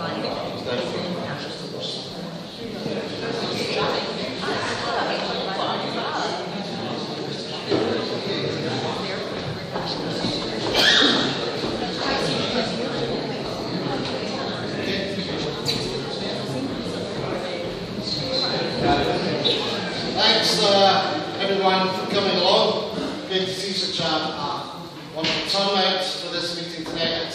Thanks everyone for coming along. Great to see such a wonderful turnout for this meeting tonight.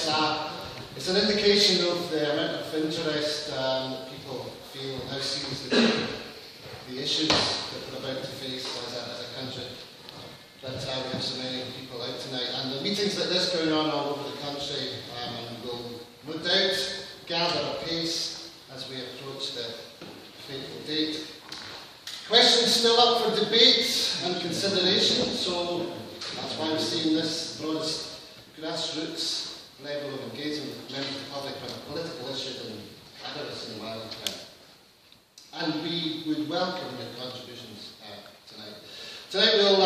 It's an indication of the amount of interest that people feel and how serious they take the issues that we're about to face as a country. That we have so many people out tonight, and the meetings like this going on all over the country will no doubt gather apace as we approach the fateful date. Questions still up for debate and consideration, so that's why we're seeing this broadest grassroots level of engagement with members of the public on a political issue than ever seen in a while. And we would welcome your contributions tonight. Tonight we'll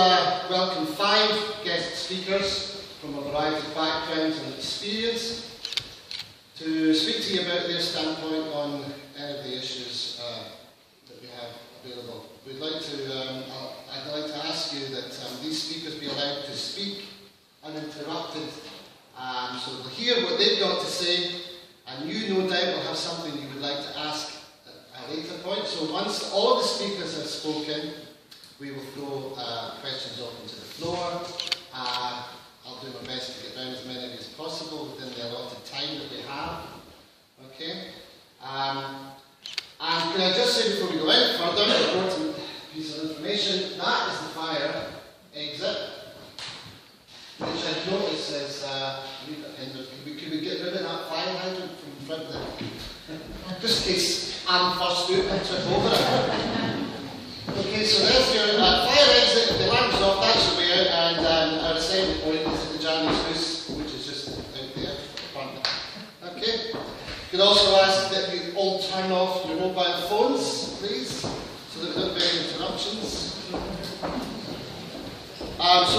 welcome 5 guest speakers from a variety of backgrounds and experience to speak to you about their standpoint on any of the issues that we have available. We'd like to, I'd like to ask you that these speakers be allowed to speak uninterrupted, so we'll hear what they've got to say, and you no doubt will have something you would like to ask at a later point. So once all of the speakers have spoken, we will throw questions open to the floor. I'll do my best to get down as many as possible within the allotted time that we have. Okay? And can I just say before we go any further, an important piece of information, that is the fire exit, which I've noticed is, could we get rid of that fire hydrant from front of the, just in case I'm first out and trip over it. Okay, so there's your fire exit, the lamp's off, that's the way out, and our assembly point is at the Janus House, which is just out there, front. Okay? You could also ask that you all turn off your mobile phones, please, so that we don't have any interruptions. So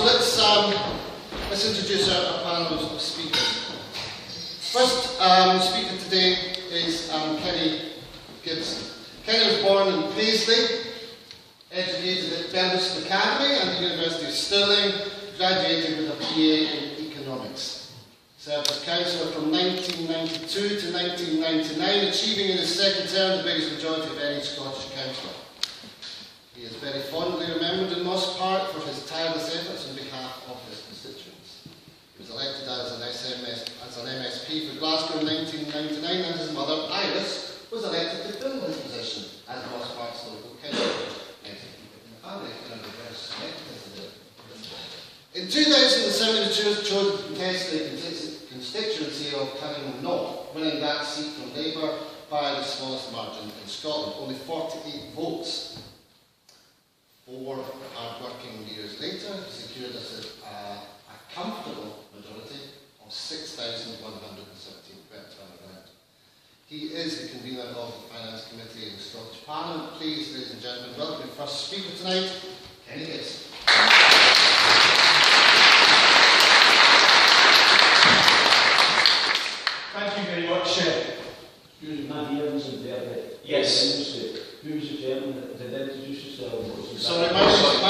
let's introduce our panel of speakers. First speaker today is Kenny Gibson. Kenny was born in Paisley, educated at Belfast Academy and the University of Stirling, graduated with a BA in economics. Served as councillor from 1992 to 1999, achieving in his second term the biggest majority of any Scottish councillor. He is very fondly remembered in Mosspark for his tireless efforts on behalf of his constituents. He was elected as an MSP for Glasgow in 1999, and his mother, Iris, was elected to fill his position as Mosspark's local councillor. In 2007, he chose to contest the constituency of Cunningham North, winning that seat from Labour by the smallest margin in Scotland, only 48 votes. 4 hard-working years later, he secured us a comfortable majority of 6,117 votes. He is the convener of the Finance Committee in the Scottish Parliament. Please, ladies and gentlemen, welcome your first speaker tonight, Kenny Gibson. Thank you very much. Yes. Who was the gentleman that did introduce yourself? Sorry, my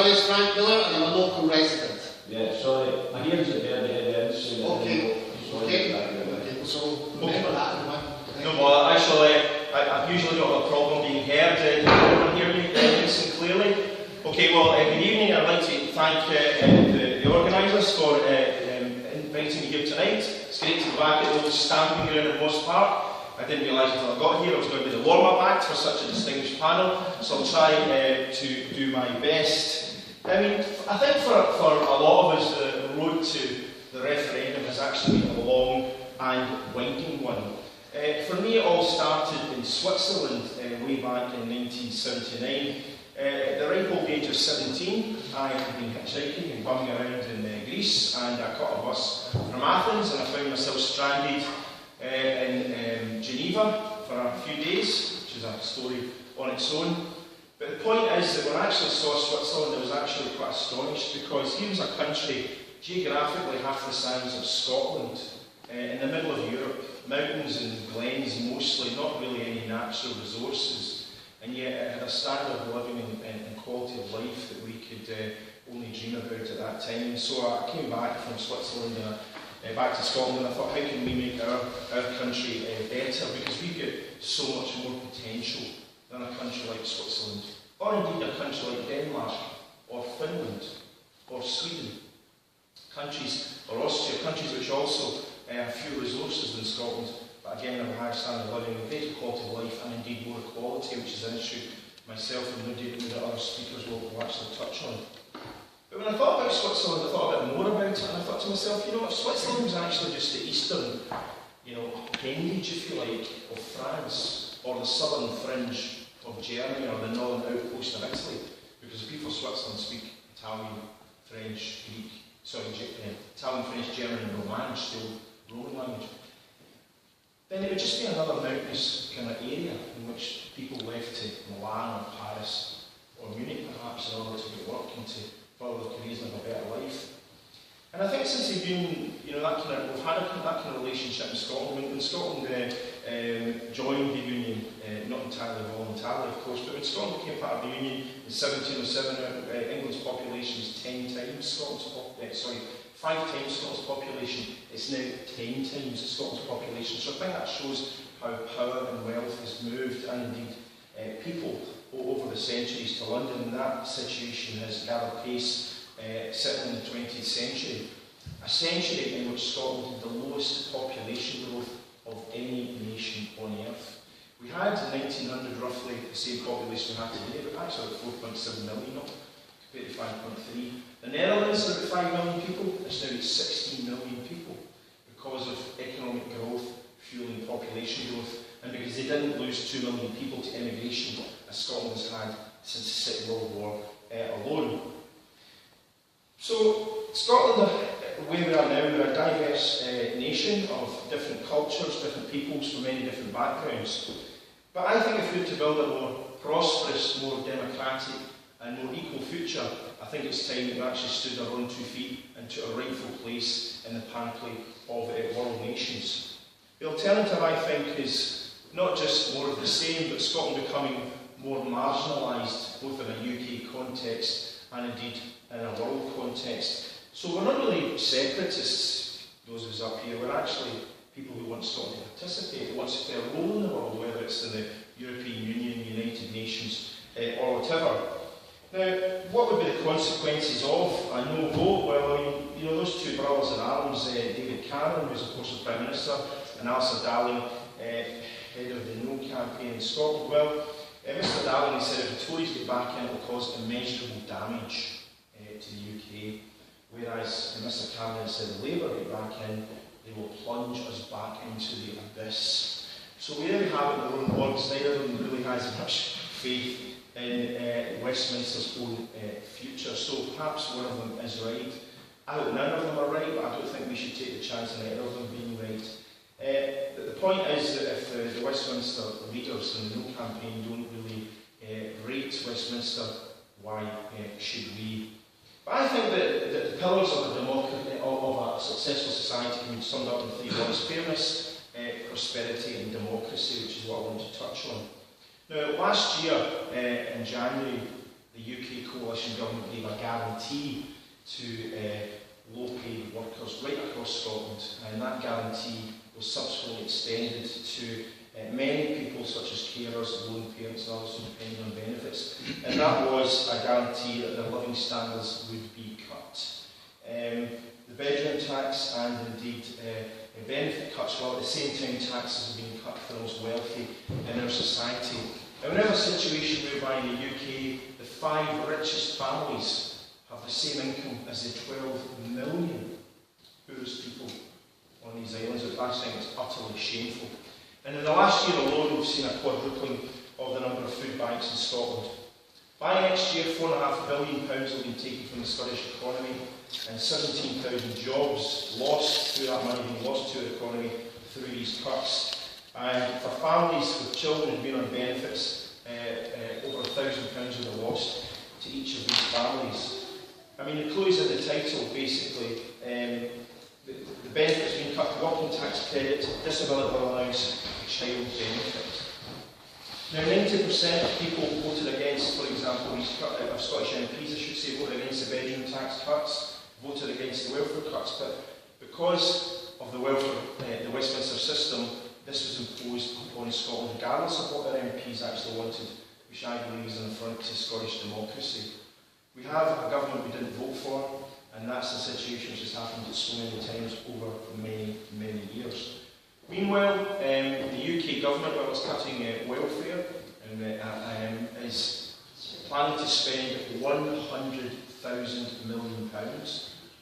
name is Frank Miller and I'm a local resident. Yeah, sorry. My hearing's a bit ahead. Okay. So remember that. No, well, actually, I've usually got a problem being heard. Can everyone hear me nice and clearly? Okay, well, good evening. I'd like to thank the organisers for inviting me here tonight. It's great to be back at the old stamping ground at Mosspark. I didn't realise until I got here I was going to be the warm-up act for such a distinguished panel, so I'll try to do my best. I mean, I think for a lot of us, the road to the referendum has actually been a long and winding one. For me, it all started in Switzerland way back in 1979. At the ripe old age of 17, I had been hitchhiking and bumming around in Greece, and I caught a bus from Athens, and I found myself stranded in Geneva for a few days, which is a story on its own. But the point is that when I actually saw Switzerland, I was actually quite astonished, because here was a country geographically half the size of Scotland, in the middle of Europe. mountains and glens mostly, not really any natural resources, and yet it had a standard of living and quality of life that we could only dream about at that time. And so I came back from Switzerland and back to Scotland, and I thought, how can we make our country better? Because we've got so much more potential than a country like Switzerland, or indeed a country like Denmark, or Finland, or Sweden, countries, or Austria, countries which also have fewer resources than Scotland, but again have a higher standard of living, greater quality of life, and indeed more equality, which is an issue myself and indeed that other speakers will actually touch on. But when I thought about Switzerland, I thought a bit more about it, and I thought to myself, you know what, Switzerland was actually just the eastern, appendage, if you like, of France, or the southern fringe of Germany, or the northern outpost of Italy, because the people of Switzerland speak Italian, French, Greek, Italian, French, German, and Romansh, the old Roman language. Then it would just be another mountainous kind of area in which people left to Milan or Paris or Munich perhaps in order to get work and to further their careers and have a better life. And I think since we've been, we've had that kind of relationship in Scotland. When Scotland joined the Union, not entirely voluntarily of course, but when Scotland became part of the Union in 1707, England's population was 10 times Scotland's population, 5 times Scotland's population. It's now 10 times Scotland's population. So I think that shows how power and wealth has moved, and indeed people over the centuries to London. And that situation has gathered pace certainly in the 20th century. A century in which Scotland had the lowest population growth of any nation on earth. We had in 1900 roughly the same population we have today, but actually at 4.7 million, not compared to 5.3. The Netherlands are at 5 million people, it's now at 16 million people because of economic growth fueling population growth, and because they didn't lose 2 million people to immigration as Scotland has had since the Second World War alone. So Scotland, where we are now, we're a diverse nation of different cultures, different peoples from many different backgrounds. But I think if we were to build a more prosperous, more democratic and more equal future, I think it's time that we actually stood our own 2 feet and took a rightful place in the panoply of world nations. The alternative, I think, is not just more of the same, but Scotland becoming more marginalised, both in a UK context and indeed in a world context. So we're not really separatists, those of us up here. We're actually people who want Scotland to participate, who want to play a role in the world, whether it's in the European Union, United Nations, or whatever. Now, what would be the consequences of a no vote? Well, I mean, those 2 brothers in arms, David Cameron, who's of course the Prime Minister, and Alistair Darling, head of the No campaign in Scotland. Well, Mr Darling said if the Tories get back in, it will cause immeasurable damage to the UK, whereas Mr Cameron said the Labour get back in, they will plunge us back into the abyss. So we really have it in their own words. Neither of them really has much faith in Westminster's own future. So perhaps one of them is right. I hope none of them are right, but I don't think we should take the chance of either of them being right. The point is that if the Westminster leaders in the No campaign don't really rate Westminster, why should we? But I think that the pillars of a successful society can be summed up in 3 words: fairness, prosperity and democracy, which is what I want to touch on. Now, last year, in January, the UK coalition government gave a guarantee to low-paid workers right across Scotland, and that guarantee was subsequently extended to many people such as carers, lone parents and others who depend on benefits, and that was a guarantee that their living standards would be cut. The bedroom tax and indeed benefit cuts, while at the same time taxes have been cut for the most wealthy in our society. And we have a situation whereby in the UK the 5 richest families have the same income as the 12 million poorest people on these islands. I think it's utterly shameful. And in the last year alone, we've seen a quadrupling of the number of food banks in Scotland. By next year, £4.5 billion will be taken from the Scottish economy, and 17,000 jobs lost through that money being lost to the economy through these cuts. And for families with children who've been on benefits, over £1,000 will be lost to each of these families. I mean, the clues in the title basically. The benefits being cut, working tax credit, disability allowance, child benefit. Now 90% of people voted against, for example, these Scottish MPs, I should say, voted against the bedroom tax cuts, voted against the welfare cuts, but because of the Westminster system, this was imposed upon Scotland regardless of what their MPs actually wanted, which I believe is an affront to Scottish democracy. We have a government we didn't vote for, and that's the situation which has happened so many times over many, many years. Meanwhile, the UK government, while it's cutting welfare, is planning to spend £100,000 million,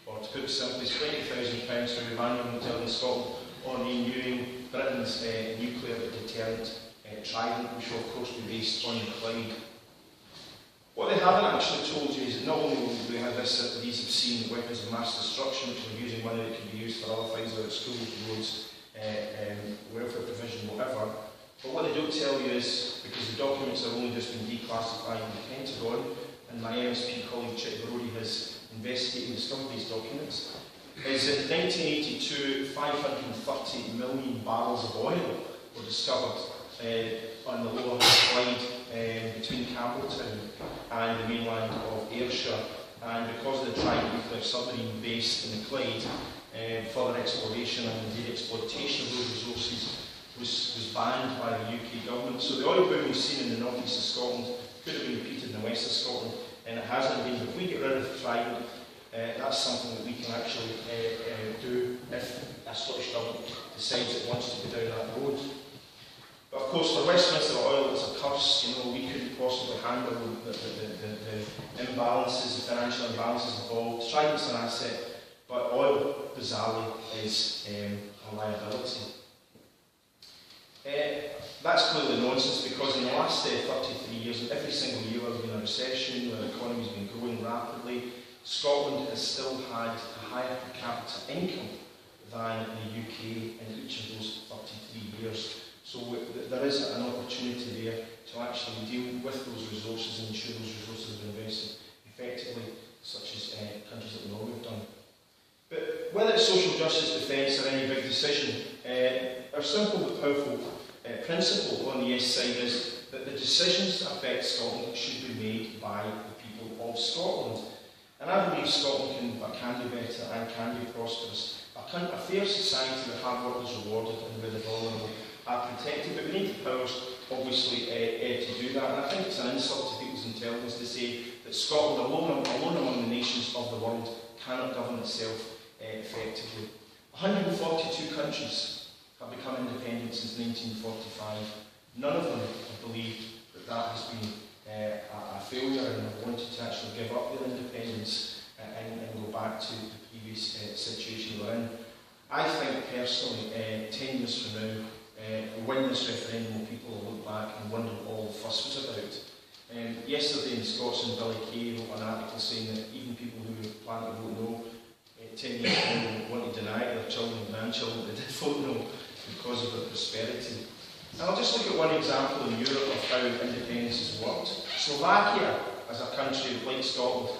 or to put it simply, £20,000 for every random hotel in Scotland on renewing Britain's nuclear deterrent trident, which will of course be based on the Clyde. What they haven't actually told you is that not only will we have these obscene weapons of mass destruction, which are using money that can be used for other things like schools, roads, welfare provision, whatever, but what they don't tell you is, because the documents have only just been declassified in the Pentagon, and my MSP colleague Chick Brody has investigated and discovered these documents, is that in 1982, 530 million barrels of oil were discovered on the lower Clyde between Campbelltown and the mainland of Ayrshire, and because of the Trident nuclear submarine based in the Clyde, further exploration and indeed exploitation of those resources was banned by the UK government. So the oil boom we've seen in the north east of Scotland could have been repeated in the west of Scotland, and it hasn't been. But if we get rid of the Trident, that's something that we can actually do if a Scottish government decides it wants to go down that road. But of course, for Westminster Oil, it's a curse. You know, we couldn't possibly handle the imbalances, the financial imbalances involved. Trident's an asset, but oil, bizarrely, is a liability. That's clearly nonsense, because in the last 33 years, every single year there's been a recession, where the economy's been growing rapidly. Scotland has still had a higher per capita income than the UK in each of those 33 years. So there is an opportunity there to actually deal with those resources and ensure those resources are invested effectively, such as countries like Norway have done. But whether it's social justice, defence or any big decision, our simple but powerful principle on the yes side is that the decisions that affect Scotland should be made by the people of Scotland. And I believe Scotland can do better and can be prosperous. A fair society where hard work is rewarded and where the vulnerable are protected, but we need the powers, obviously, to do that. And I think it's an insult to people's intelligence to say that Scotland, alone among the nations of the world, cannot govern itself effectively. 142 countries have become independent since 1945. None of them have believed that that has been a failure and have wanted to actually give up their independence and go back to the previous situation we're in. I think personally, 10 years from now, when this referendum, people will look back and wonder what all the fuss was about. Yesterday in Scotland, Billy Kay wrote an article saying that even people who were planning to vote no 10 years ago want to deny it to their children and grandchildren that they did vote no because of their prosperity. And I'll just look at one example in Europe of how independence has worked. Slovakia, as a country like Scotland,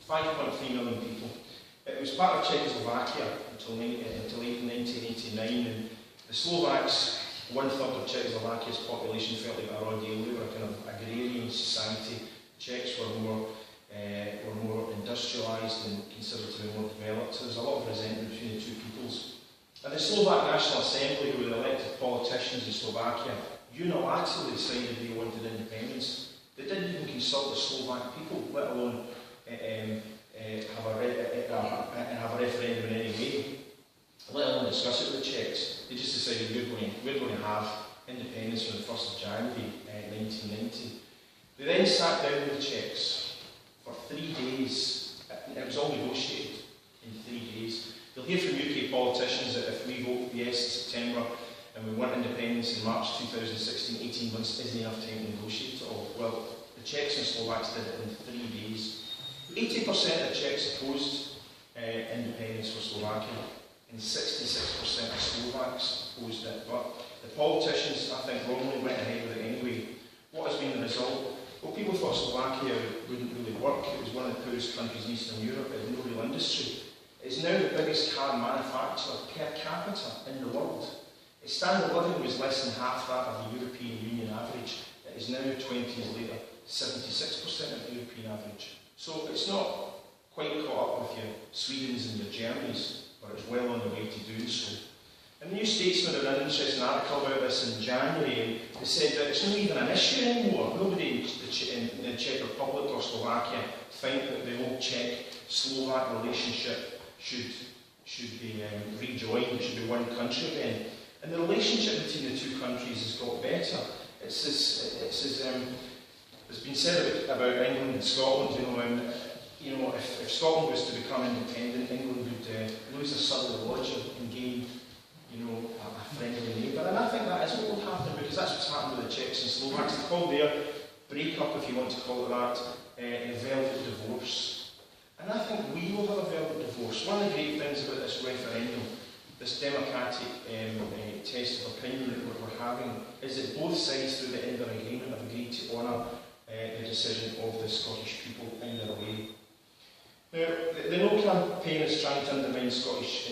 5.3 million people. It was part of Czechoslovakia until 1989, and the Slovaks, one-third of Czechoslovakia's population, felt like a raw deal. They were a kind of agrarian society. The Czechs were more industrialised and considered to be more developed. So there's a lot of resentment between the two peoples. And the Slovak National Assembly, who were the elected politicians in Slovakia, unilaterally decided they wanted independence. They didn't even consult the Slovak people, let alone have a referendum in any way, let alone discuss it with the Czechs. They just decided we're going to have independence from the 1st of January 1990. They then sat down with the Czechs for 3 days. It was all negotiated in 3 days. You'll hear from UK politicians that if we vote yes in September and we want independence in March 2016, 18 months isn't enough time to negotiate at all. Well, the Czechs and Slovaks did it in 3 days. 80% of Czechs opposed independence for Slovakia, and 66% of Slovaks opposed it. But the politicians, I think, wrongly went ahead with it anyway. What has been the result? Well, people thought Slovakia wouldn't really work. It was one of the poorest countries in Eastern Europe. It had no real industry. It's now the biggest car manufacturer per capita in the world. Its standard of living was less than half that of the European Union average. It is now, 20 years later, 76% of the European average. So it's not quite caught up with your Swedens and your Germanys, but it's well on the way to doing so. And the New Statesman had an interesting article about this in January, and they said that it's not even an issue anymore. Nobody in the Czech Republic or Slovakia think that the old Czech-Slovak relationship should be rejoined, it should be one country again. And the relationship between the two countries has got better. It's been said about England and Scotland, if Scotland was to become independent, England would lose a southern lodger and gain, a friendly neighbour. And I think that is what will happen, because that's what's happened with the Czechs and Slovaks. They call their break-up, if you want to call it that, a velvet divorce. And I think we will have a velvet divorce. One of the great things about this referendum, this democratic test of opinion that we're having, is that both sides through the Edinburgh Agreement have agreed to honour the decision of the Scottish people in their way. Now, the No campaign is trying to undermine Scottish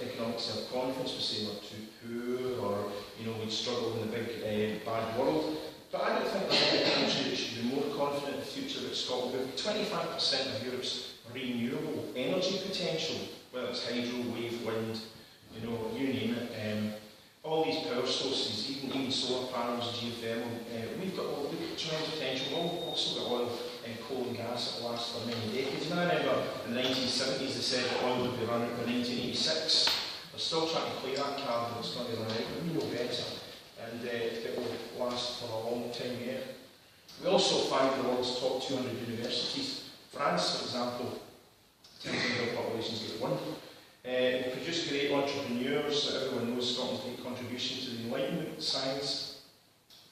economic self-confidence. We say we're too poor, or we'd struggle in the big bad world. But I don't think there's any country that should be more confident in the future about Scotland. We have 25% of Europe's renewable energy potential, whether it's hydro, wave, wind, you name it. All these power sources, even solar panels, geothermal, we've got tremendous potential. We've also got oil and coal and gas that will last for many decades. And I remember in the 1970s they said that oil would be run out by 1986. They're still trying to play that card, but it's going to run out, but we know better. And it will last for a long time yet. We also find the world's top 200 universities. France, for example, 10% of the populations get one. They produce great entrepreneurs. Everyone knows Scotland's great contribution to the Enlightenment, science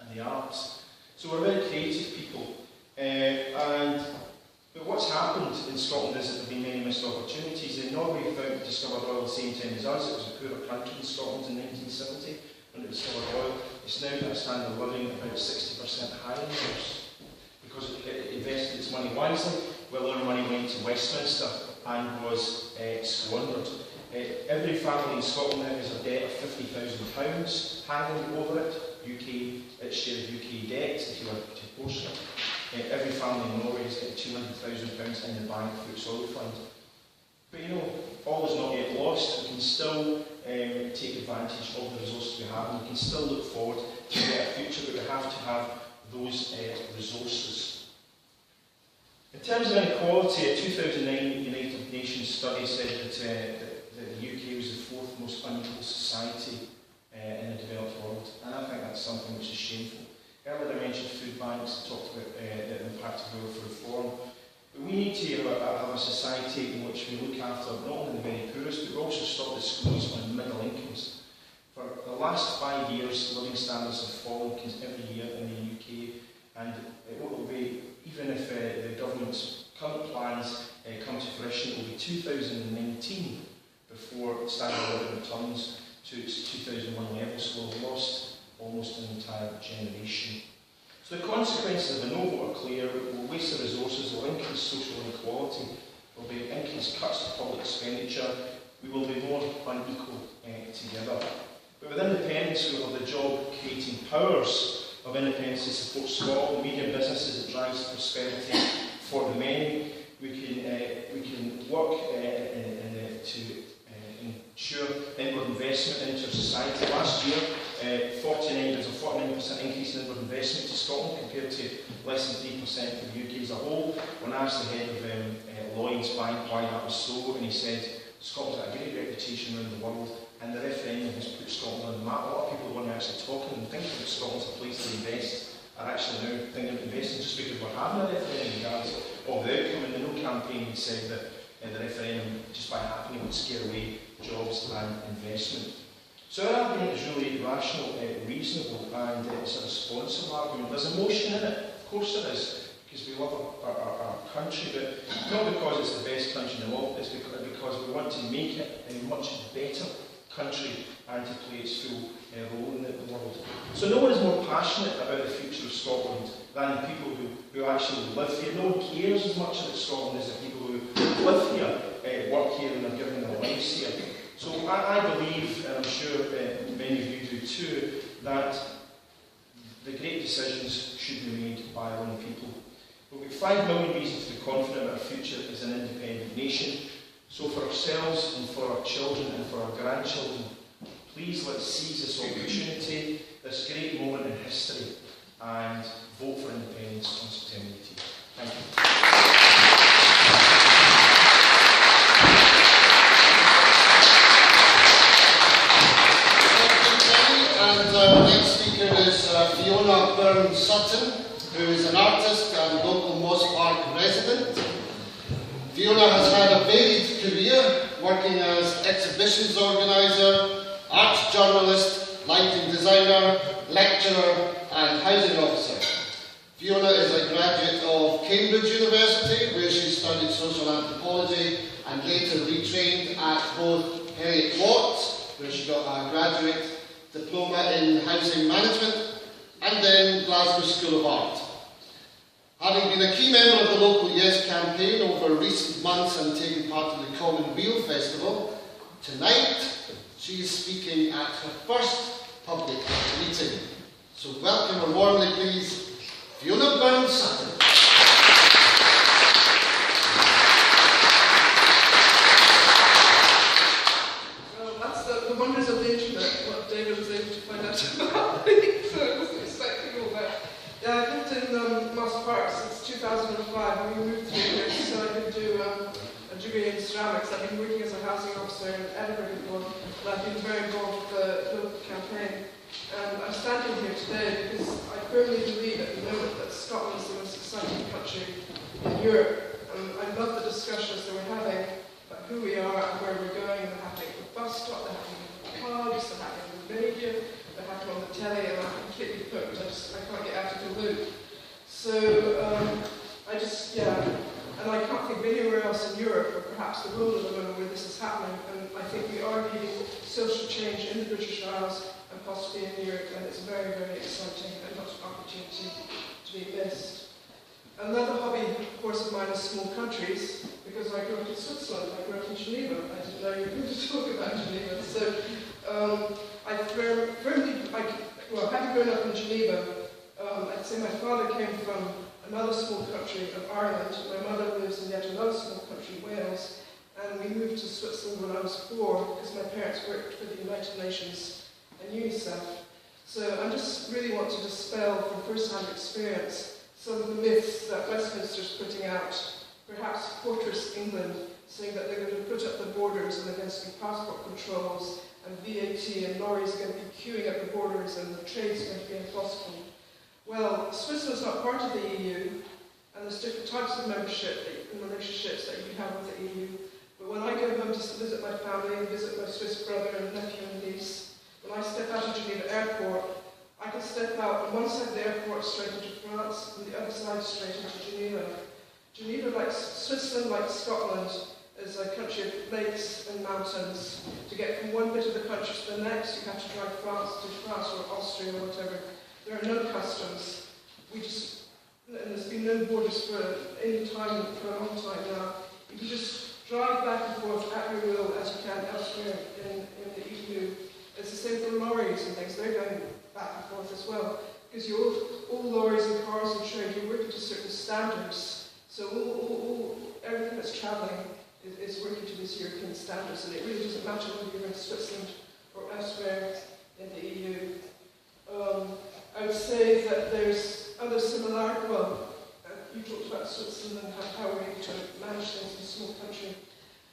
and the arts. So we're very creative people. But what's happened in Scotland is that there have been many missed opportunities. Norway discovered oil at the same time as us. It was a poorer country in Scotland in 1970 when it discovered oil. It's now got a standard of living about 60% higher than ours, because it invested its money wisely. Well, our money went to Westminster and was squandered. Every family in Scotland now has a debt of £50,000 hanging over it. Its share of UK debt, if you were to portion it. Every family in Norway has got £200,000 in the bank for its oil fund. But all is not yet lost. We can still take advantage of the resources we have, and we can still look forward to a better future, but we have to have those resources. In terms of inequality, a 2009 United Nations study said that the UK was the fourth most unequal society in the developed world, and I think that's something which is shameful. Earlier I mentioned food banks, talked about the impact of welfare reform. But we need to have a society in which we look after not only the very poorest, but we also stop the squeeze on middle incomes. For the last 5 years, living standards have fallen every year in the UK, and what will be, even if the government's current plans come to fruition, it will be 2019 before the standard of living returns to its 2001 levels, so we've lost almost an entire generation. So the consequences of the no vote are clear. We'll waste the resources, we'll increase social inequality, there will be increased cuts to public expenditure, we will be more unequal together. But with independence, we will have the job-creating powers of independence to support small, medium businesses that drives prosperity for the many. We can work to ensure inward investment into our society. Last year, there was a 49% increase in inward investment to Scotland compared to less than 3% for the UK as a whole. When I asked the head of Lloyds Bank why that was so, and he said, Scotland's got a great reputation around the world, and the referendum has put Scotland on the map. A lot of people want to actually talk and think about Scotland as a place to invest, are actually now thinking about investing just because we're having a referendum in regards of the outcome. In the No campaign, we said that the referendum, just by happening, would scare away jobs and investment. So our argument is really rational, reasonable, and it's a responsible argument. There's emotion in it, of course there is, because we love our country, but not because it's the best country in the world, it's because we want to make it a much better country and to play its full role in the world. So no one is more passionate about the future of Scotland than the people who actually live here. No one cares as much about Scotland as the people who live here, work here and are giving their lives here. So I believe, and I'm sure many of you do too, that the great decisions should be made by our own people. But we've 5 million reasons to be confident our future as an independent nation. So for ourselves and for our children and for our grandchildren, please let's seize this opportunity, this great moment in history, and vote for independence on September 18th. Thank you. And our next speaker is Fiona Byrne-Sutton, who is an artist and local Mosspark resident. Fiona has had a varied career, working as exhibitions organiser, arts journalist, lighting designer, lecturer and housing officer. Fiona is a graduate of Cambridge University, where she studied social anthropology and later retrained at both Heriot Watt, where she got a graduate diploma in housing management, and then Glasgow School of Art. Having been a key member of the local Yes campaign over recent months and taking part in the Common Wheel Festival, tonight she is speaking at her first public meeting. So welcome her warmly, please, Fiona Byrne-Sutton. Well, that's the wonders of the internet, what David was able to find out about me, so I wasn't expecting all that. Yeah, I've lived in Mosspark since 2005, and we moved here so I could do a degree in ceramics. I've been working as a housing officer in Edinburgh before, and I've been very involved with the local campaign. And I'm standing here today because I firmly believe at the moment that Scotland is the most exciting country in Europe. And I love the discussions that we're having about who we are and where we're going. They're happening at the bus stop, they're happening in the pubs, they're happening on the radio, they're happening on the telly, and I'm completely hooked. I can't get out of the loop. So and I can't think of anywhere else in Europe, or perhaps the world at the moment, where this is happening. And I think we are leading social change in the British Isles and possibly in Europe, and it's very, very exciting and not an opportunity to be missed. Another hobby, of course, of mine is small countries, because I grew up in Switzerland, I grew up in Geneva. I didn't know you were going to talk about Geneva. So having grown up in Geneva, I'd say my father came from another small country of Ireland. My mother lives in yet another small country, Wales, and we moved to Switzerland when I was 4 because my parents worked for the United Nations and UNICEF. So I just really want to dispel from first-hand experience some of the myths that Westminster's putting out, perhaps Fortress England, saying that they're going to put up the borders and there's going to be passport controls and VAT and lorries are going to be queuing at the borders and the trade's going to be impossible. Well, Switzerland's not part of the EU, and there's different types of membership and relationships that you can have with the EU. But when I go home to visit my family and visit my Swiss brother and nephew and niece, when I step out of Geneva Airport, I can step out on one side of the airport straight into France, and the other side straight into Geneva. Geneva, like Switzerland, like Scotland, is a country of lakes and mountains. To get from one bit of the country to the next, you have to drive to France or Austria or whatever. There are no customs. And there's been no borders for any time, for a long time now. You can just drive back and forth at your will as you can elsewhere in the EU. It's the same for lorries and things. They're going back and forth as well. Because all lorries and cars and trade, you're working to certain standards. So everything that's travelling is working to these European standards. And it really doesn't matter whether you're in Switzerland or elsewhere in the EU. I would say that there's other similarities. Well, you talked about Switzerland and how we're able to manage things in a small country.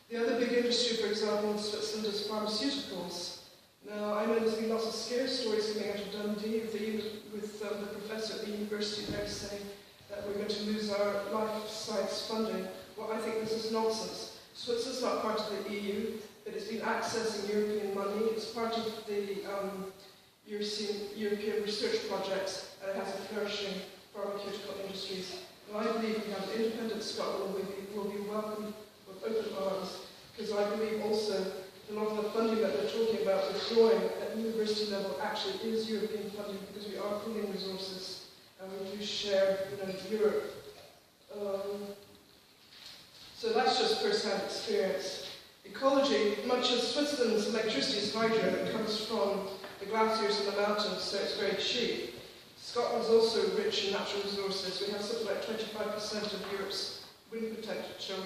The other big industry, for example, in Switzerland is pharmaceuticals. Now, I know there's been lots of scare stories coming out of Dundee with the professor at the university there saying that we're going to lose our life science funding. Well, I think this is nonsense. Switzerland's not part of the EU, but it's been accessing European money. It's part of the European research projects, and it has a flourishing pharmaceutical industries. And I believe we have an independent Scotland will be welcomed with open arms, because I believe also a lot of the funding that they're talking about withdrawing at university level actually is European funding because we are pooling resources and we do share, Europe. So that's just first-hand experience. Ecology, much of Switzerland's electricity is hydro. It comes from the glaciers and the mountains, so it's very cheap. Scotland's also rich in natural resources. We have something like 25% of Europe's wind potential.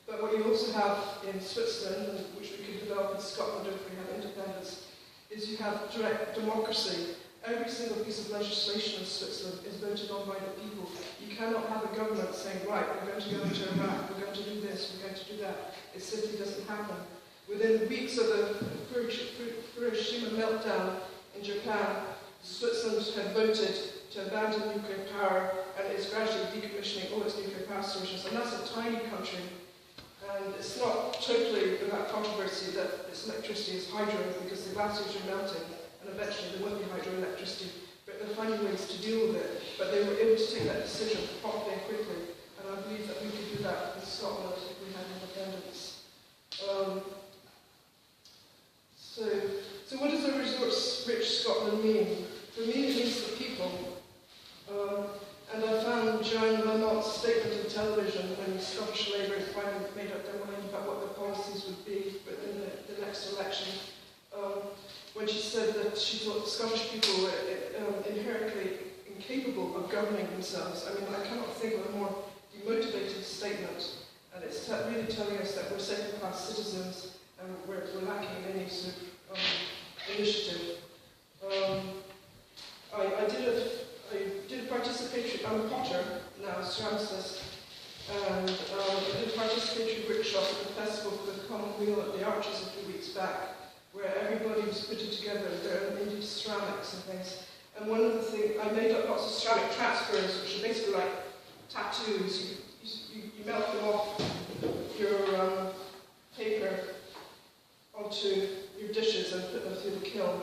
But what you also have in Switzerland, which we could develop in Scotland if we have independence, is you have direct democracy. Every single piece of legislation in Switzerland is voted on by the people. You cannot have a government saying, right, we're going to go into Iraq, we're going to do this, we're going to do that. It simply doesn't happen. Within weeks of the Fukushima meltdown in Japan, Switzerland had voted to abandon nuclear power and is gradually decommissioning all its nuclear power stations. And that's a tiny country. And it's not totally without controversy that its electricity is hydro because the glaciers are melting. And eventually there won't be hydroelectricity, but they're finding ways to deal with it. But they were able to take that decision promptly and quickly, and I believe that we could do that in Scotland if we had independence. So what does a resource-rich Scotland mean? For me, it means the people. And I found Joan Lamont's statement on television when Scottish Labour finally made up their mind about what their policies would be within the next election. When she said that she thought Scottish people were inherently incapable of governing themselves. I mean, I cannot think of a more demotivating statement. And it's really telling us that we're second-class citizens and we're lacking any sort of initiative. I did a participatory, I'm a potter now, ceramicist, and I did a participatory workshop at the Festival for the Common Wheel at the Arches a few weeks back, where everybody was putting together their own indie ceramics and things. And one of the things, I made up lots of ceramic transfers, which are basically like tattoos. You melt them off your paper onto your dishes and put them through the kiln.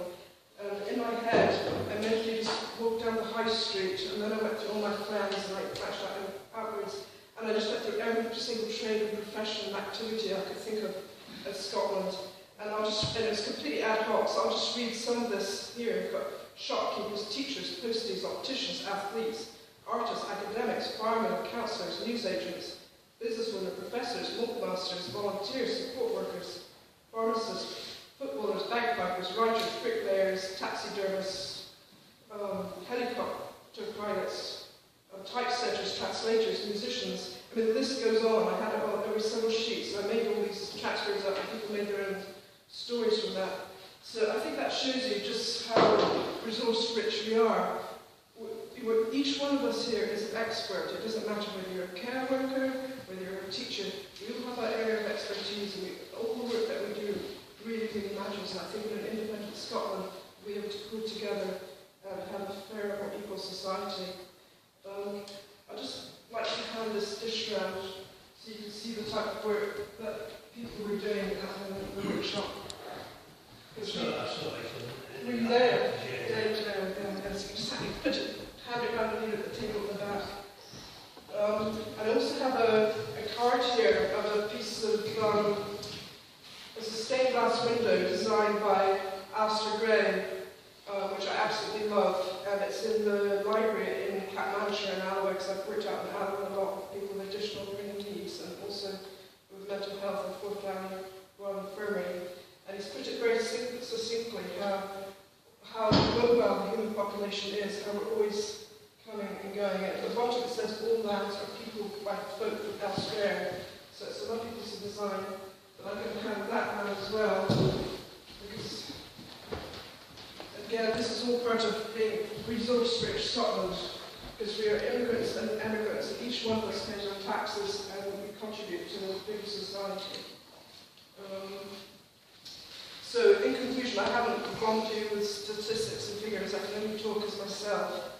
And in my head, I mentally just walked down the high street, and then I went through all my friends, and I flashed outwards, and I just went through every single trade and profession and activity I could think of Scotland. And it was completely ad hoc, so I'll just read some of this here. We've got shopkeepers, teachers, posties, opticians, athletes, artists, academics, firemen, councillors, newsagents, businesswomen, professors, milkmasters, volunteers, support workers, pharmacists, footballers, bagpipers, writers, bricklayers, taxidermists, helicopter pilots, typesetters, translators, musicians. I mean, the list goes on. I had it on over several sheets, so I made all these transfers up, and people made their own stories from that. So I think that shows you just how resource-rich we are. Each one of us here is an expert. It doesn't matter whether you're a care worker, whether you're a teacher. We all have our area of expertise, and all the work that we do really, really matters. And I think in an independent Scotland, we'll be able to pull together and have a fairer, more equal society. I'd just like to hand this dish around so you can see the type of work that people were doing at the workshop. Were you there? Yeah. So you just hand it around and leave it at the table at the back. I also have a card here of a piece of it's a stained glass window designed by Alistair Gray, which I absolutely love, and it's in the library in Catmanshire in Alloa, because I've worked out in Alloa a lot with people with additional reading needs and also with mental health and Fourth Down Royal Infirmary. And he's put it very succinctly how mobile the human population is, how we're always coming and going. And at the bottom it says all lands are people by folk elsewhere. So it's a lovely piece of design. But I'm going to hand that around as well, because again, this is all part of being resource-rich Scotland, because we are immigrants and emigrants, and each one of us pays our taxes and we contribute to the bigger society. So, in conclusion, I haven't gone to you with statistics and figures. I can only talk as myself.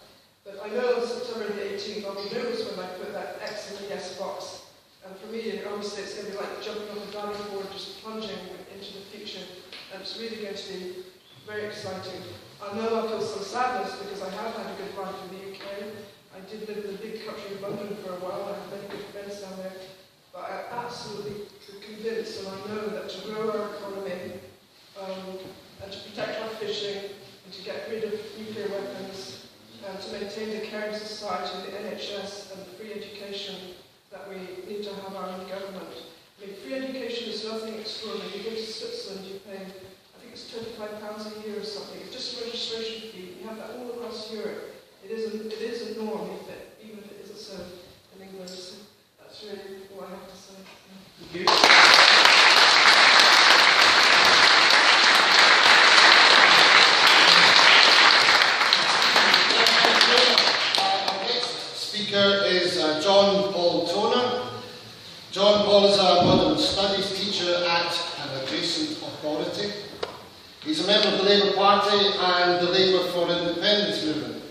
But I know on September the 18th, I'll be nervous when I put that X in the yes box. And for me, obviously, it's going to be like jumping off a diving board, just plunging into the future. And it's really going to be very exciting. I know I feel some sadness because I have had a good life in the UK. I did live in the big country of London for a while. I have many good friends down there. But I'm absolutely convinced, and I know that to grow our economy, and to protect our fishing, and to get rid of nuclear weapons, and to maintain the caring society, the NHS, and the free education that we need to have our own government. I mean, free education is nothing extraordinary. You go to Switzerland, you pay, I think it's £25 a year or something. It's just a registration fee. You have that all across Europe. It is a norm, even if it isn't so in England. So that's really all I have to say. Thank you. Is John Paul Toner. John Paul is a modern studies teacher at an adjacent authority. He's a member of the Labour Party and the Labour for Independence movement,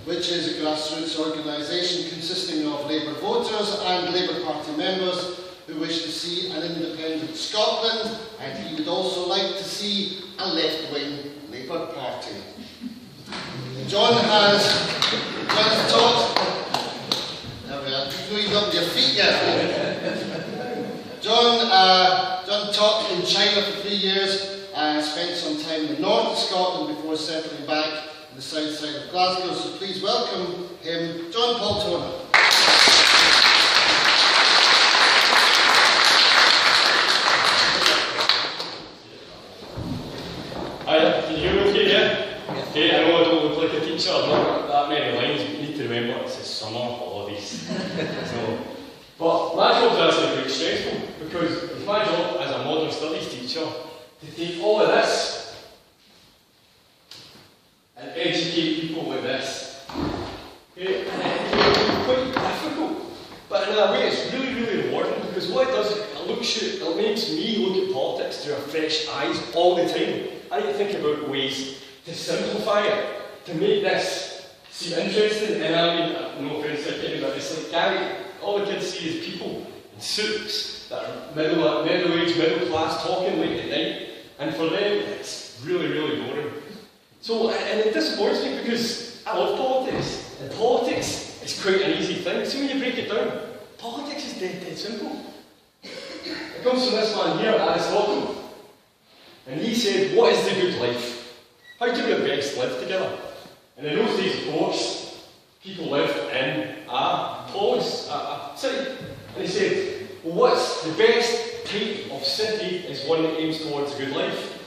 which is a grassroots organisation consisting of Labour voters and Labour Party members who wish to see an independent Scotland, and he would also like to see a left-wing Labour Party. John has taught... You've up your feet yet. John taught in China for 3 years and spent some time in the north of Scotland before settling back in the south side of Glasgow. So please welcome him, John Paul Toner. Hi, can you hear me okay, yeah? Okay, I know I don't look like a teacher, I've not got that many lines, but you need to remember it's the summer holidays. But my job is actually quite stressful, because it's my job as a modern studies teacher to take all of this and educate people with this. Okay? And it's quite difficult, but in a way it's really, really rewarding, because what it does, it makes me look at politics through a fresh eyes all the time. I need to think about ways to simplify it, to make this seem interesting. And I mean, no offence to anybody, but it's like Gary, all the kids see is people in suits that are middle-aged, middle-class, talking late at night, and for them it's really, really boring. So, and it disappoints me because I love politics, and politics is quite an easy thing. See, when you break it down, politics is dead simple. It comes from this man here, Aristotle. And he said, what is the good life? How do we best live together? And in those days, of course, people lived in a polis, a city. And he said, well, what's the best type of city is one that aims towards a good life.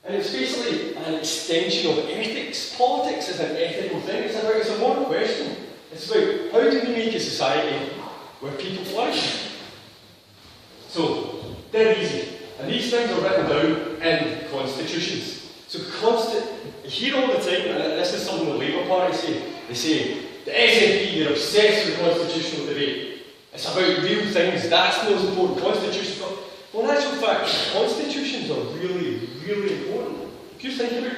And it's basically an extension of ethics. Politics is an ethical thing. It's a moral question. It's about how do we make a society where people flourish? So, they're easy. And these things are written down in constitutions. So you hear all the time, and this is something the Labour Party say, they say, the SNP, you're obsessed with constitutional debate. It's about real things, that's the most important, constitutions. Well, in actual fact, constitutions are really, really important. If you think about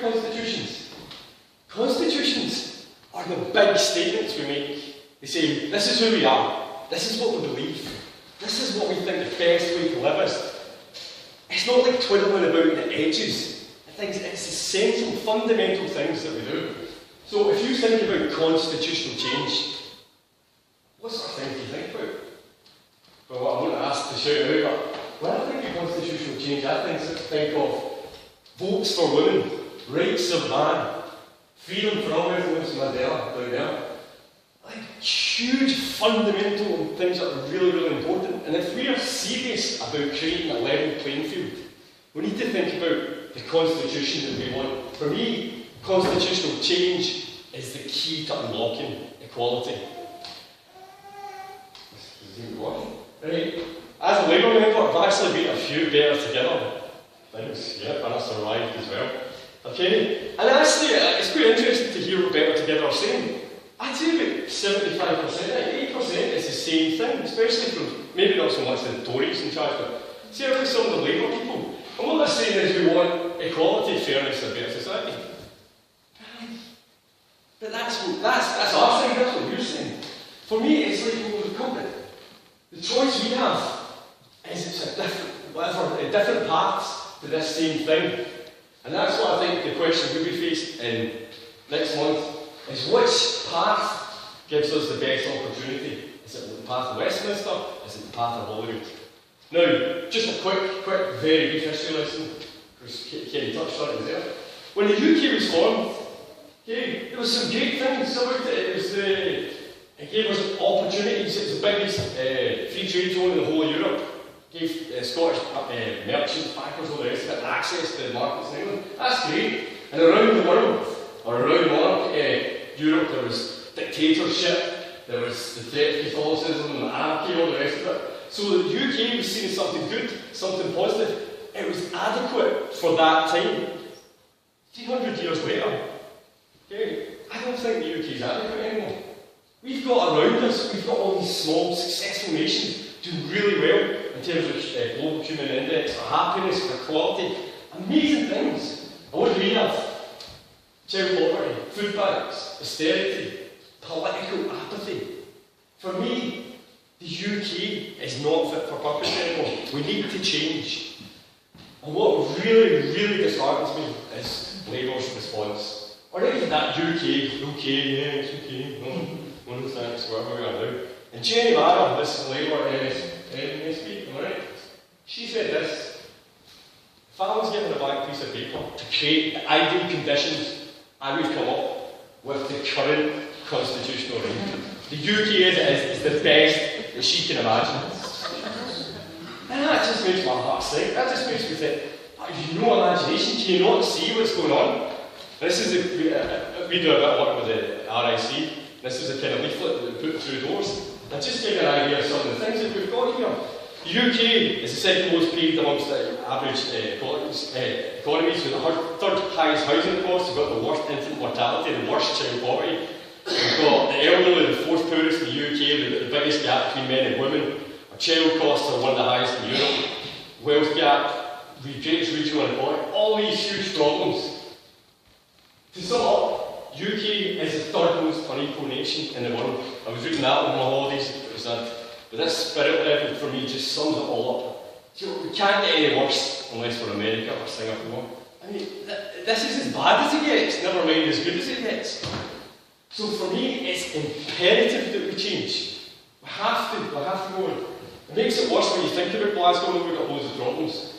constitutions are the big statements we make. They say, this is who we are, this is what we believe, this is what we think the best way to live is. It's not like twiddling about the edges. It's essential, fundamental things that we do. So if you think about constitutional change, what sort of things do you think about? Well, I won't ask to shout out, but when I think of constitutional change, I think of votes for women, rights of man, freedom for all, Nelson Mandela down there. Like huge fundamental things that are really, really important. And if we are serious about creating a level playing field, we need to think about the constitution that we want. For me, constitutional change is the key to unlocking equality. Right. As a Labour member, I've actually been a few better together things, yeah, and I survived as well. Okay? And actually, it's quite interesting to hear what Better Together are saying. I'd say about 75%, 80% is the same thing, especially from, maybe not so much the Tories in charge, but certainly some of the Labour people. And what they're saying is we want equality, fairness, and a better society. But that's our thing, that's what you're saying. For me, it's like, well, we've come to, the choice we have is it's a different paths to this same thing. And that's what I think the question we'll be faced in next month is which path gives us the best opportunity? Is it the path of Westminster? Is it the path of Holyrood? Now, just a quick, very brief history lesson. because Kenny touched on it there. When the UK was formed, okay, there was some great things about it. It gave us opportunities. It was the biggest free trade zone in the whole of Europe. It gave Scottish merchants, backers, all the rest of it, access to the markets in England. That's great. And around the world, or around Europe, there was dictatorship, there was the threat of Catholicism, anarchy, all the rest of it. So the UK was seen as something good, something positive. It was adequate for that time. 300 years later, okay, I don't think the UK is adequate anymore. We've got around us, we've got all these small, successful nations doing really well in terms of global human index, for happiness, for equality, amazing things. And what do we have? Child poverty, food banks, austerity, political apathy. For me, the UK is not fit for purpose anymore. We need to change. And what really, really disheartens me is Labour's response. Or not even that UK, yeah, it's okay, no thanks, whatever we are now. And Jenny Mara, this Labour MP, alright, she said this: if I was given a blank piece of paper to create the ideal conditions, I would come up with the current constitutional arrangement. The UK as it is the best that she can imagine. And that just makes my heart sink. That just makes me think, have you no imagination? Can you not see what's going on? This is we do a bit of work with the RIC. This is a kind of leaflet that we put through doors. And just give you an idea of some of the things that we've got here. The UK is the second most paid amongst the average economies, with the third highest housing costs. We've got the worst infant mortality, the worst child poverty. We've got the elderly, the fourth poorest in the UK, the biggest gap between men and women. Our child costs are one of the highest in Europe. Wealth gap, the greatest regional inequality, all these huge problems. To sum up, UK is the third most unequal nation in the world. I was reading that on my holidays, it was that. But this spirit level for me just sums it all up. So we can't get any worse unless we're America or Singapore. I mean, this is as bad as it gets, never mind as good as it gets. So for me, it's imperative that we change. We have to go on. It makes it worse when you think about Glasgow. We've got loads of problems.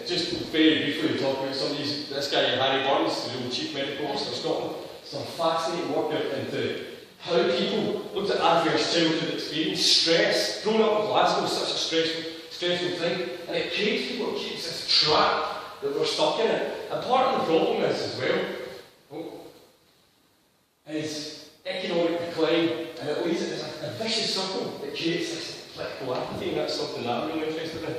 Just very briefly, we talk about some of these. This guy, Harry Burns, the old Chief Medical Officer of Scotland, some fascinating work into how people looked at adverse childhood experience, stress. Growing up in Glasgow is such a stressful thing, and it creates people, it keeps this trap that we're stuck in it. And part of the problem is as well, is economic decline, and it leads it as a vicious circle that creates this political apathy, and that's something that I'm really interested in.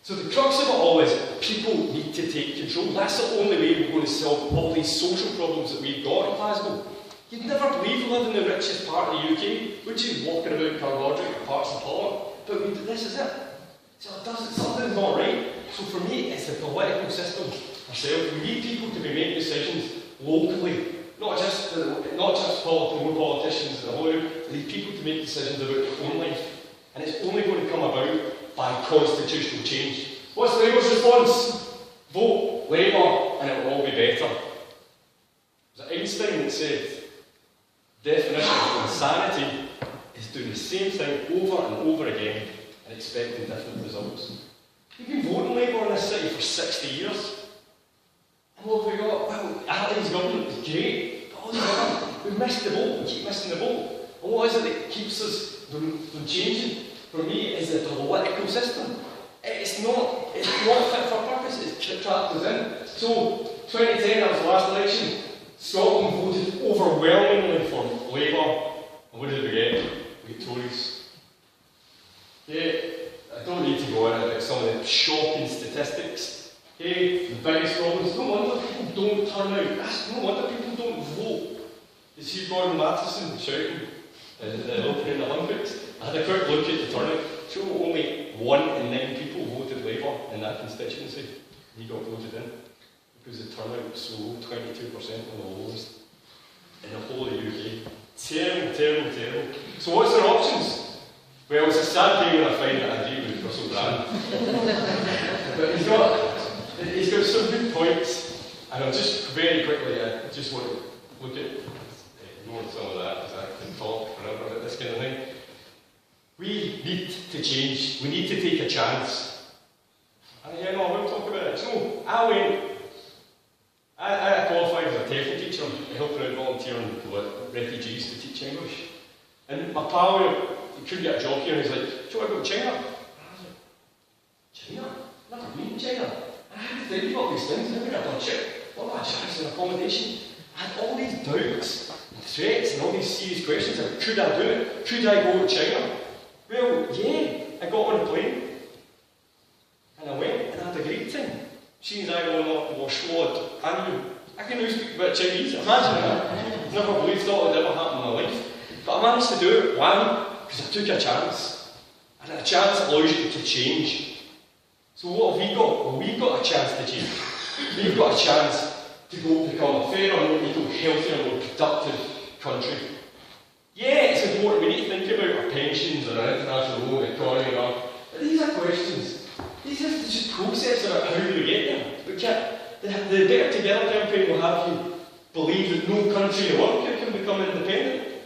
So the crux of it all is people need to take control. That's the only way we're going to solve all these social problems that we've got in Glasgow. You'd never believe we live in the richest part of the UK, would you? Walking about Carlodrick or parts of Pollok. But this is it. So something's not right. So for me, it's the political system ourselves. We need people to be making decisions locally. Not just politicians in the whole room. We need people to make decisions about their own life. And it's only going to come about by constitutional change. What's Labour's response? Vote Labour and it will all be better. Was it Einstein that said, definition of insanity is doing the same thing over and over again and expecting different results. We've been voting Labour in this city for 60 years. And what have we got? Well, Ali's government was great, but all the other, we've missed the boat, we keep missing the boat. And what is it that keeps us from changing? For me, is the political system. It's not fit for purpose, it's trapped us in. So, 2010, that was the last election, Scotland voted overwhelmingly for Labour, and what did we get? We get Tories. Yeah, I don't need to go into some of the shocking statistics. Okay, the biggest problems, no wonder people don't turn out. No wonder people don't vote. You see Gordon Matheson shouting in the opening in the Olympics? I had a quick look at the turnout. So only 1 in 9 people voted Labour in that constituency. He got voted in because the turnout was so low, 22%, one of the lowest in the whole of the UK. Terrible. So what's their options? Well, it's a sad day when I find that I agree with Russell Brand. But he's got some good points, and I'll just very quickly, I just want to look at, ignore some of that, because I can talk forever about this kind of thing. We need to change, we need to take a chance. And yeah, no, I will talk about it. So, I went used to teach English. And my pal, he couldn't get a job here, and he's like, do you want to go to China? And I was like, China? I've never been to China. And I had to think about these things. I mean, I've done shit. What am I charging accommodation? I had all these doubts, and threats, and all these serious questions. Like, could I do it? Could I go to China? Well, yeah. I got on a plane. And I went, and I had a great time. She and I were sword. I can now speak about Chinese. Imagine that. Never believed that would ever happen in my life. But I managed to do it. Why? Because I took a chance. And a chance allows you to change. So what have we got? Well, we've got a chance to change. We've got a chance to go become a fairer, more equal, healthier, more productive country. Yeah, it's important. We need to think about our pensions and our international economy and all. But these are questions. These are just processes about how do we get there. We can't. The Better Together campaign will have you believe that no country in the world can become independent.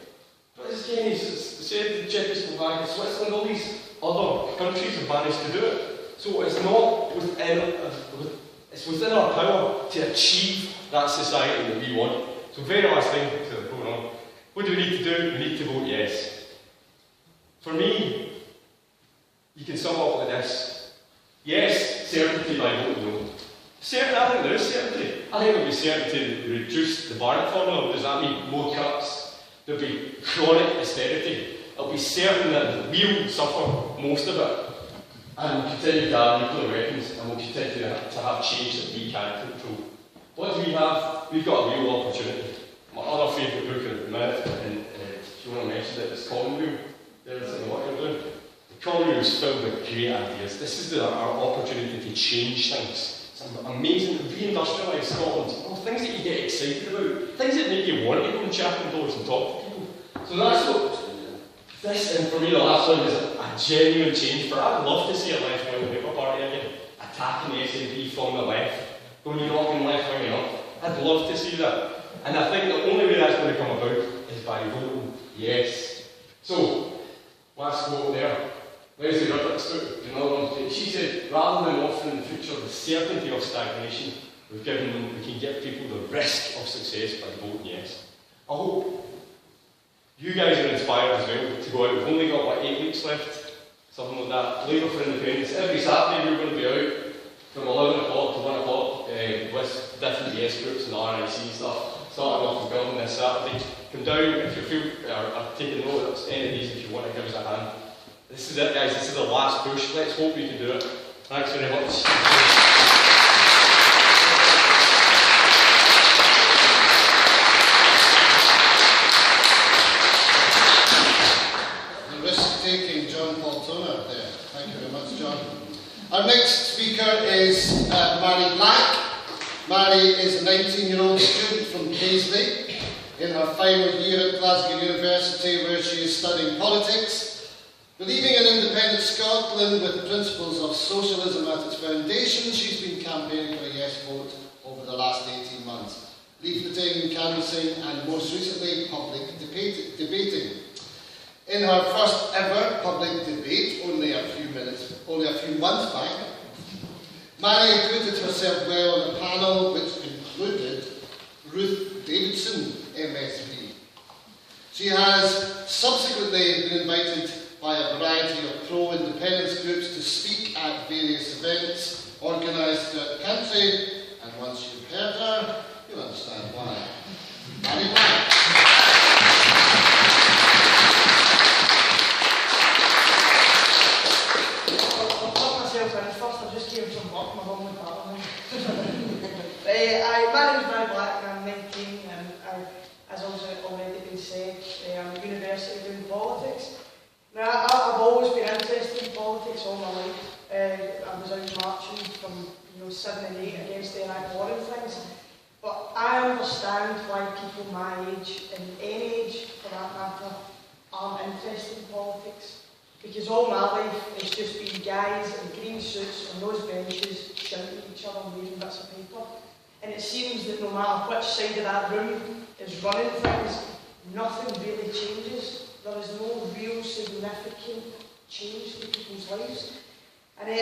But as Kenny said, Czechoslovakia, Switzerland, all these other countries have managed to do it. So it's not it's within our power to achieve that society that we want. So very last thing to go on. What do we need to do? We need to vote yes. For me, you can sum up like this. Yes, certainty by voting no. I think there is certainty. I think there will be certainty to reduce the Barnett formula. Does that mean more cuts? There will be chronic austerity. It will be certain that we will suffer most of it. And we'll continue to have nuclear weapons, and we'll continue to have change that we can't control. What do we have? We've got a real opportunity. My other favourite book at the minute, and if you want to mention it, is Common Wheel. There's what you're doing. The Common Wheel is filled with great ideas. This is our opportunity to change things. Some amazing, reindustrialise Scotland. Things that you get excited about. Things that make you want to go and chat indoors and talk to people. So that's what this, and for me the last one is a genuine change. For I'd love to see a left-wing Labour Party again, attacking the SNP from the left, going knocking left-wing up. I'd love to see that. And I think the only way that's going to come about is by voting yes. So, last quote there. Leslie Ruddock's book, another one. She said, rather than offering the future the certainty of stagnation, we can give people the risk of success by voting yes. I hope you guys are inspired as well to go out. We've only got, 8 weeks left? Something like that. Labour for Independence. Every Saturday we're going to be out from 11 o'clock to 1 o'clock with different yes groups and RIC stuff. Starting off with building this Saturday. Come down if you feel, or taking note of any of these if you want to give us a hand. This is it, guys. This is the last push. Let's hope we can do it. Thanks very much. The risk-taking John Paul Toner there. Thank you very much, John. Our next speaker is Mary Black. Mary is a 19-year-old student from Paisley in her final year at Glasgow University, where she is studying politics. Believing in independent Scotland with the principles of socialism at its foundation, she's been campaigning for a yes vote over the last 18 months, leafleting, canvassing, and most recently, public debating. In her first ever public debate, only a few months back, Mary acquitted herself well on a panel which included Ruth Davidson, MSP. She has subsequently been invited by a variety of pro-independence groups to speak at various events organised throughout the country, and once you've heard her, you'll understand why. Mary Black. I'll talk myself in first. I just gave some work. My mum went that one. My name's Mary Black, and I'm 19, and as also already been said, I'm at university doing politics. Now, I've always been interested in politics all my life. I was out marching from 7 and 8 against the Iraq war and things. But I understand why people my age, and any age for that matter, aren't interested in politics. Because all my life it's just been guys in green suits on those benches shouting at each other and waving bits of paper. And it seems that no matter which side of that room is running things, nothing really changes. There is no real significant change to people's lives. And I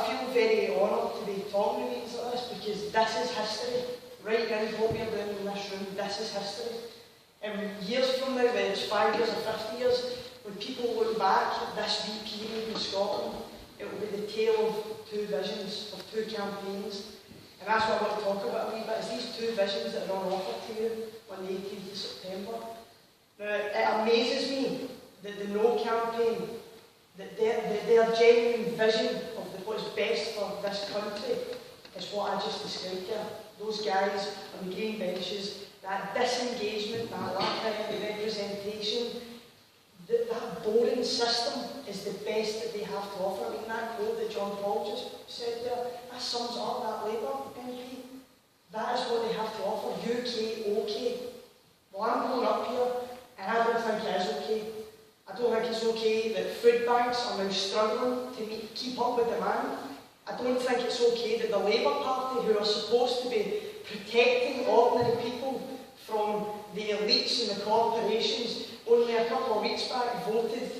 feel very honoured to be talking to meetings like this, because this is history. Right now, what we're doing in this room, this is history. And years from now, whether it's 5 years or 50 years, when people look back at this wee period in Scotland, it will be the tale of two visions, of two campaigns. And that's what I want to talk about a wee bit, is these two visions that are on offer to you on the 18th of September. Now, it amazes me that the No campaign, that their genuine vision of what is best for this country is what I just described here. Those guys on the green benches, that disengagement, that lack of representation, that boring system is the best that they have to offer. I mean, that quote that John Paul just said there, that sums up that Labour MP. That is what they have to offer. UK, OK. Well, I'm growing up here, and I don't think it is OK. I don't think it's OK that food banks are now struggling to keep up with demand. I don't think it's OK that the Labour Party, who are supposed to be protecting ordinary people from the elites and the corporations, only a couple of weeks back voted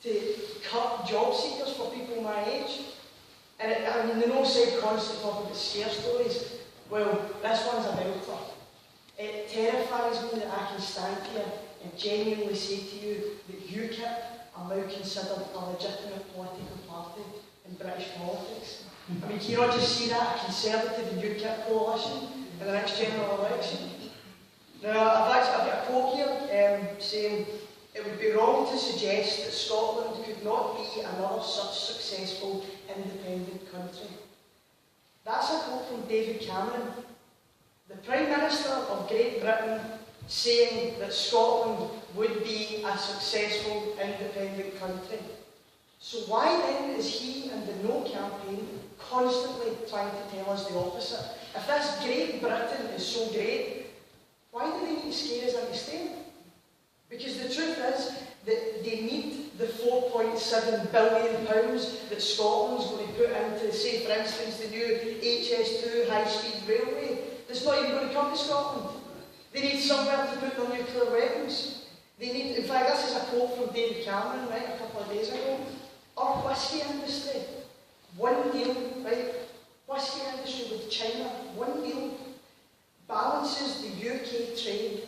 to cut job seekers for people my age. And I mean, the No side constantly talking about scare stories. Well, this one's a belter. It terrifies me that I can stand here and genuinely say to you that UKIP are now considered a legitimate political party in British politics. I mean, can you not just see that, a Conservative and UKIP coalition in the next general election? Now, I've got a quote here saying, "It would be wrong to suggest that Scotland could not be another such successful independent country." That's a quote from David Cameron, the Prime Minister of Great Britain, saying that Scotland would be a successful independent country. So why then is he and the No campaign constantly trying to tell us the opposite? If this Great Britain is so great, why do they need to scare us into staying? Because the truth is that they need the £4.7 billion that Scotland's going to put into, say for instance, the new HS2 high-speed railway. That's not even going to come to Scotland. They need somewhere to put their nuclear weapons. They need, in fact, this is a quote from David Cameron, right, a couple of days ago. Our whisky industry, one deal, right, whisky industry with China, one deal, balances the UK trade